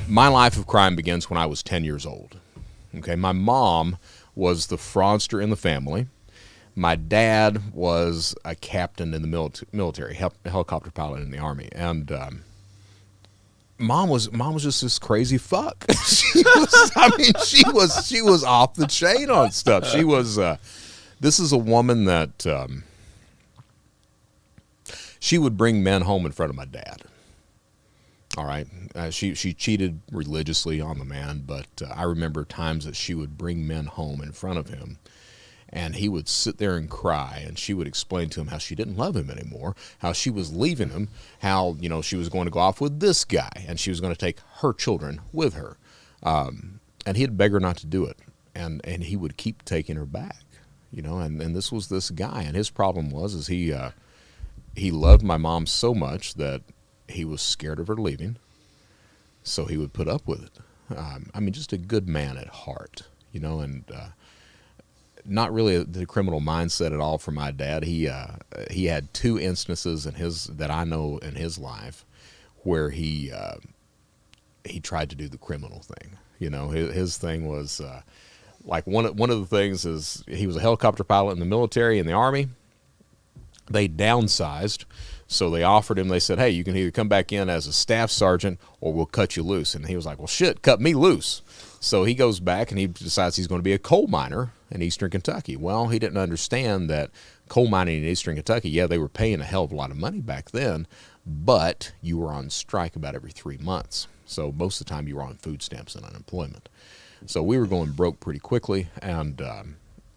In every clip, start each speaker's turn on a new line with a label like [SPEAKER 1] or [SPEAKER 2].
[SPEAKER 1] My life of crime begins when I was 10 years old. Okay, my mom was the fraudster in the family. My dad was a captain in the military, helicopter pilot in the Army, and mom was just this crazy fuck. She was off the chain on stuff. She was. This is a woman that she would bring men home in front of my dad. All right, she cheated religiously on the man, but I remember times that she would bring men home in front of him, and he would sit there and cry, and she would explain to him how she didn't love him anymore, how she was leaving him, how she was going to go off with this guy, and she was going to take her children with her, and he'd beg her not to do it, and he would keep taking her back, and this was this guy, and his problem was he loved my mom so much that he was scared of her leaving, so he would put up with it. Just a good man at heart, and not really the criminal mindset at all for my dad. He had two instances that I know in his life where he tried to do the criminal thing. His thing was like one of the things is he was a helicopter pilot in the military in the Army. They downsized, so they offered him, they said, hey, you can either come back in as a staff sergeant or we'll cut you loose. And he was like, well, shit, cut me loose. So he goes back and he decides he's going to be a coal miner in eastern Kentucky. Well, he didn't understand that coal mining in eastern Kentucky, yeah, they were paying a hell of a lot of money back then, but you were on strike about every 3 months. So most of the time you were on food stamps and unemployment. So we were going broke pretty quickly, and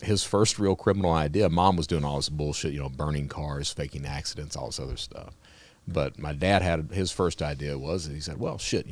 [SPEAKER 1] his first real criminal idea, mom was doing all this bullshit, burning cars, faking accidents, all this other stuff. But my dad had his first idea was he said, well, shit,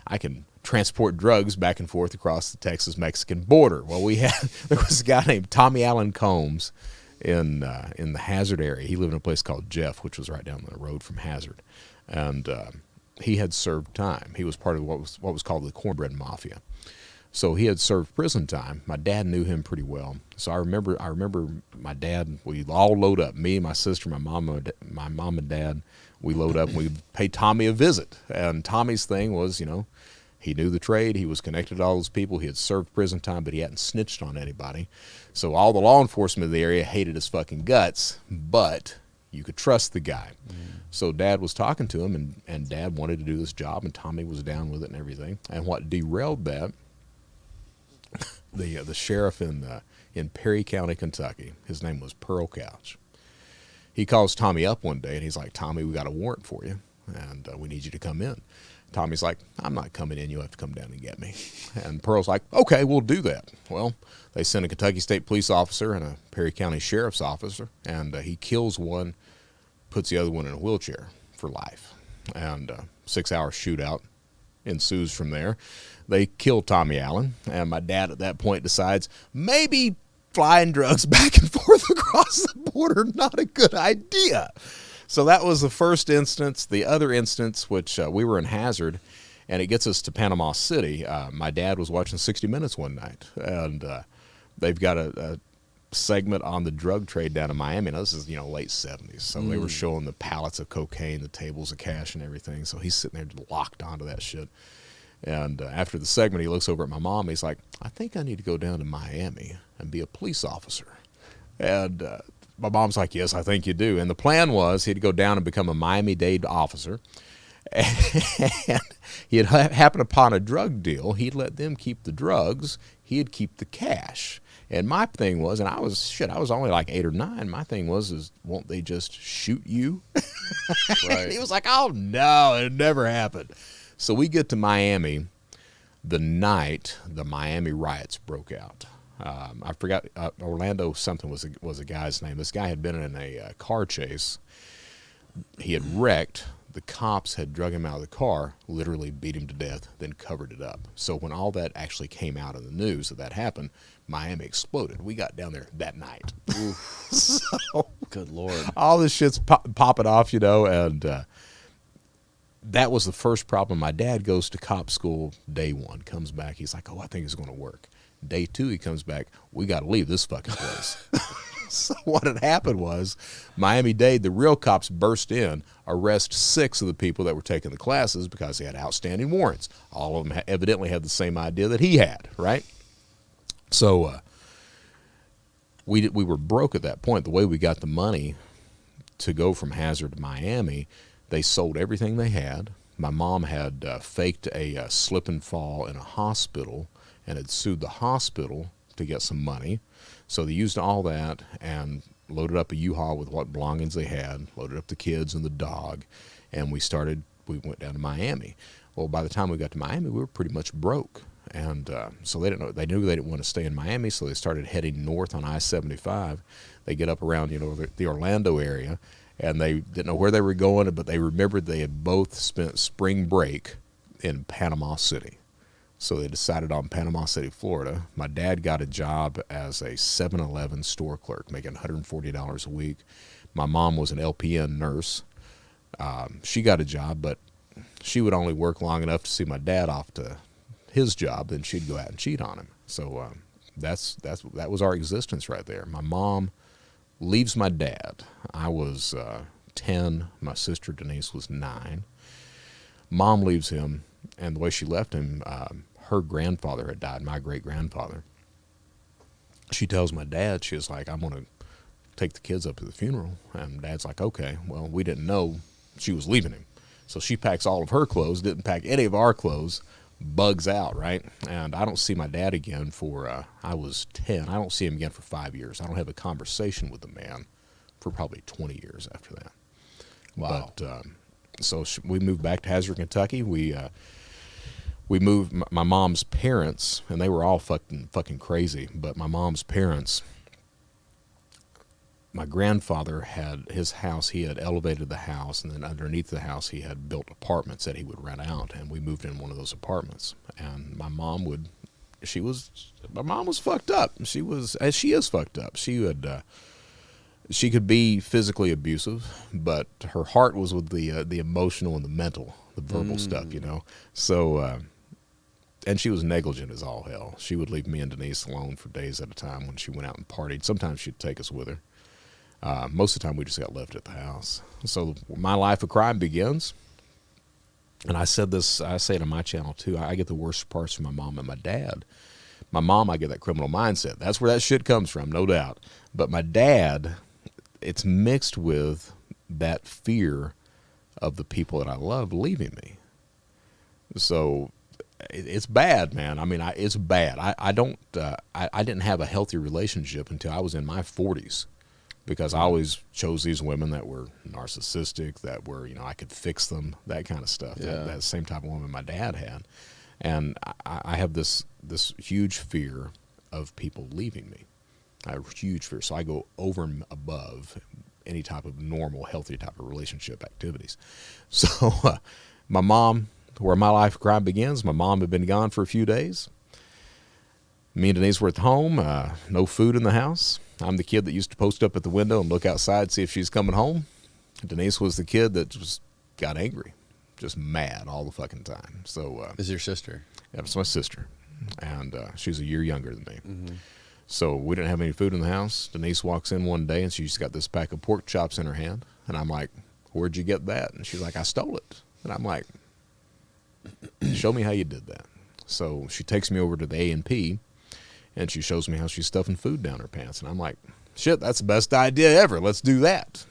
[SPEAKER 1] I can transport drugs back and forth across the Texas-Mexican border. Well, there was a guy named Tommy Allen Combs in the Hazard area. He lived in a place called Jeff, which was right down the road from Hazard. And he had served time. He was part of what was called the Cornbread Mafia. So he had served prison time. My dad knew him pretty well. So I remember my dad, we all load up, me, my sister, my mom and dad, we load up and we pay Tommy a visit. And Tommy's thing was, he knew the trade. He was connected to all those people. He had served prison time, but he hadn't snitched on anybody. So all the law enforcement of the area hated his fucking guts, but you could trust the guy. So Dad was talking to him, and Dad wanted to do this job, and Tommy was down with it and everything. And what derailed that, the sheriff in Perry County, Kentucky, his name was Pearl Couch. He calls Tommy up one day, and he's like, Tommy, we got a warrant for you, and we need you to come in. Tommy's like, I'm not coming in. You have to come down and get me. And Pearl's like, okay, we'll do that. Well, they sent a Kentucky State Police officer and a Perry County Sheriff's officer, and he kills one, puts the other one in a wheelchair for life. And 6-hour shootout ensues from there. They kill Tommy Allen, and my dad at that point decides maybe flying drugs back and forth across the border, not a good idea. So that was the first instance. The other instance, which we were in Hazard, and it gets us to Panama City. My dad was watching 60 Minutes one night, and they've got a segment on the drug trade down in Miami. Now, this is, late 70s. So they were showing the pallets of cocaine, the tables of cash and everything. So he's sitting there locked onto that shit. And after the segment, he looks over at my mom. He's like, I think I need to go down to Miami and be a police officer. And my mom's like, yes, I think you do. And the plan was he'd go down and become a Miami-Dade officer. And he'd happen upon a drug deal. He'd let them keep the drugs. He'd keep the cash. And my thing was, and I was only like 8 or 9. My thing was, won't they just shoot you? Right. He was like, oh, no, it never happened. So we get to Miami the night the Miami riots broke out. I forgot, Orlando something was a guy's name. This guy had been in a car chase. He had wrecked. The cops had drug him out of the car, literally beat him to death, then covered it up. So when all that actually came out in the news that happened, Miami exploded. We got down there that night. So,
[SPEAKER 2] good Lord.
[SPEAKER 1] All this shit's popping off, and that was the first problem. My dad goes to cop school day 1, comes back. He's like, oh, I think it's going to work. Day 2, he comes back. We got to leave this fucking place. So what had happened was Miami-Dade, the real cops burst in, arrest 6 of the people that were taking the classes because they had outstanding warrants. All of them evidently had the same idea that he had, right? So we were broke at that point. The way we got the money to go from Hazard to Miami, they sold everything they had. My mom had faked a slip and fall in a hospital and had sued the hospital to get some money. So they used all that and loaded up a U-Haul with what belongings they had, loaded up the kids and the dog, and we went down to Miami. Well, by the time we got to Miami, we were pretty much broke. And so they knew they didn't want to stay in Miami, so they started heading north on I-75. They get up around, the Orlando area, and they didn't know where they were going, but they remembered they had both spent spring break in Panama City. So they decided on Panama City, Florida. My dad got a job as a 7-Eleven store clerk, making $140 a week. My mom was an LPN nurse. She got a job, but she would only work long enough to see my dad off to his job, then she'd go out and cheat on him. So that was our existence right there. My mom leaves my dad. I was 10. My sister Denise was 9. Mom leaves him, and the way she left him, her grandfather had died, my great-grandfather. She tells my dad, she was like, I'm going to take the kids up to the funeral. And Dad's like, okay. Well, we didn't know she was leaving him. So she packs all of her clothes, didn't pack any of our clothes, bugs out, right? And I don't see my dad again for, I was 10. I don't see him again for 5 years. I don't have a conversation with the man for probably 20 years after that.
[SPEAKER 2] Wow.
[SPEAKER 1] But so we moved back to Hazard, Kentucky. We moved, my mom's parents, and they were all fucking crazy, but my mom's parents, my grandfather had his house, he had elevated the house, and then underneath the house he had built apartments that he would rent out, and we moved in one of those apartments. And my mom was fucked up. She is fucked up. She could be physically abusive, but her heart was with the emotional and the mental, the verbal stuff, So, and she was negligent as all hell. She would leave me and Denise alone for days at a time when she went out and partied. Sometimes she'd take us with her. Most of the time we just got left at the house. So my life of crime begins. And I say it on my channel too. I get the worst parts from my mom and my dad. My mom, I get that criminal mindset. That's where that shit comes from, no doubt. But my dad, it's mixed with that fear of the people that I love leaving me. So it's bad, man. I mean, it's bad. I didn't have a healthy relationship until I was in my 40s. Because I always chose these women that were narcissistic, that were, I could fix them, that kind of stuff.
[SPEAKER 2] Yeah.
[SPEAKER 1] That same type of woman my dad had. And I have this huge fear of people leaving me. I have huge fear. So I go over and above any type of normal, healthy type of relationship activities. So my mom, where my life of crime begins, my mom had been gone for a few days. Me and Denise were at home, no food in the house. I'm the kid that used to post up at the window and look outside, see if she's coming home. Denise was the kid that just got angry, just mad all the fucking time. So,
[SPEAKER 2] is your sister?
[SPEAKER 1] Yeah, it's my sister, and she's a year younger than me.
[SPEAKER 2] Mm-hmm.
[SPEAKER 1] So we didn't have any food in the house. Denise walks in one day, and she's got this pack of pork chops in her hand, and I'm like, "Where'd you get that?" And she's like, "I stole it." And I'm like, "Show me how you did that." So she takes me over to the A&P. And she shows me how she's stuffing food down her pants. And I'm like, shit, that's the best idea ever. Let's do that.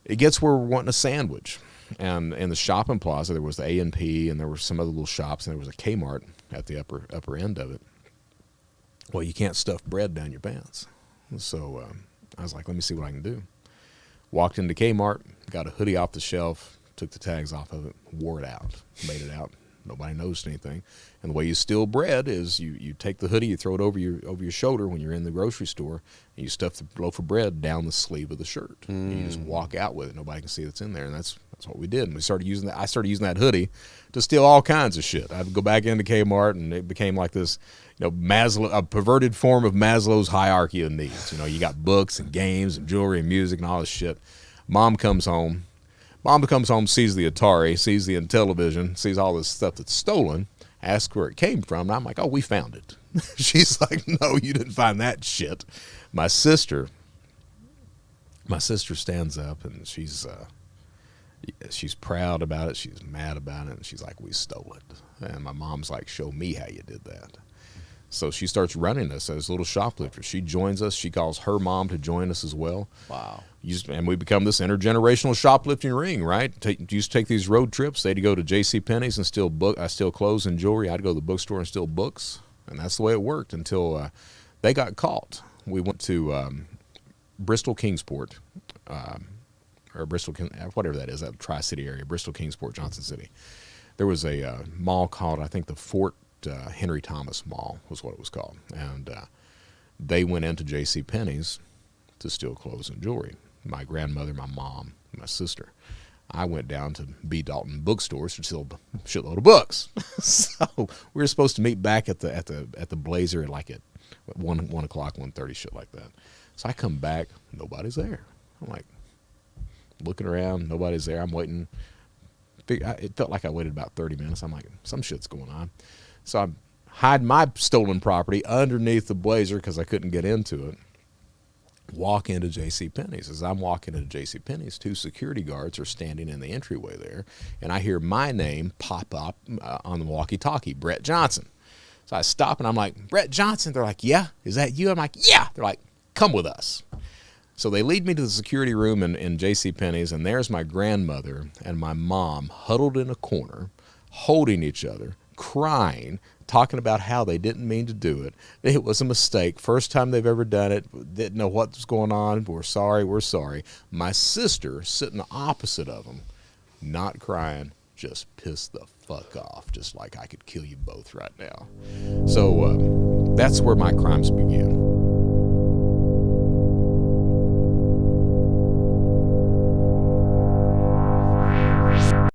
[SPEAKER 1] It gets where we're wanting a sandwich. And in the shopping plaza, there was the A&P, and there were some other little shops, and there was a Kmart at the upper end of it. Well, you can't stuff bread down your pants. So I was like, let me see what I can do. Walked into Kmart, got a hoodie off the shelf, took the tags off of it, wore it out, made it out. Nobody noticed anything. And the way you steal bread is you take the hoodie, you throw it over your shoulder when you're in the grocery store, and you stuff the loaf of bread down the sleeve of the shirt. And you just walk out with it. Nobody can see that's in there. And that's what we did. And we started using that. I started using that hoodie to steal all kinds of shit. I'd go back into Kmart, and it became like this, Maslow, a perverted form of Maslow's hierarchy of needs. You got books and games and jewelry and music and all this shit. Mom comes home, sees the Atari, sees the Intellivision, sees all this stuff that's stolen, Ask where it came from. And I'm like, oh, we found it. She's like, no, you didn't find that shit. My sister stands up and she's proud about it. She's mad about it. And she's like, we stole it. And my mom's like, show me how you did that. So she starts running us as little shoplifters. She joins us. She calls her mom to join us as well.
[SPEAKER 2] Wow.
[SPEAKER 1] And we become this intergenerational shoplifting ring, right? Used to take these road trips. They'd go to J.C. Penney's and steal clothes and jewelry. I'd go to the bookstore and steal books. And that's the way it worked until they got caught. We went to Bristol, Kingsport, or Bristol, whatever that is, that Tri-City area, Bristol, Kingsport, Johnson City. There was a mall called, I think, the Fort Henry Thomas Mall was what it was called. And they went into J.C. Penney's to steal clothes and jewelry. My grandmother, my mom, my sister. I went down to B. Dalton bookstores to steal a shitload of books. So we were supposed to meet back at the Blazer at like at 1 o'clock, 1:30, shit like that. So I come back, nobody's there. I'm like looking around, nobody's there. I'm waiting. It felt like I waited about 30 minutes. I'm like, some shit's going on. So I hide my stolen property underneath the Blazer because I couldn't get into it. Walk into J.C. Penney's. As I'm walking into J.C. Penney's, 2 security guards are standing in the entryway there, and I hear my name pop up on the walkie-talkie, Brett Johnson. So I stop and I'm like, Brett Johnson. They're like, yeah, is that you? I'm like, yeah. They're like, come with us. So they lead me to the security room in J.C. Penney's, and there's my grandmother and my mom huddled in a corner, holding each other, crying, talking about how they didn't mean to do it. It was a mistake. First time they've ever done it. Didn't know what was going on. We're sorry. We're sorry. My sister sitting opposite of them, not crying, just pissed the fuck off, just like I could kill you both right now. So that's where my crimes began.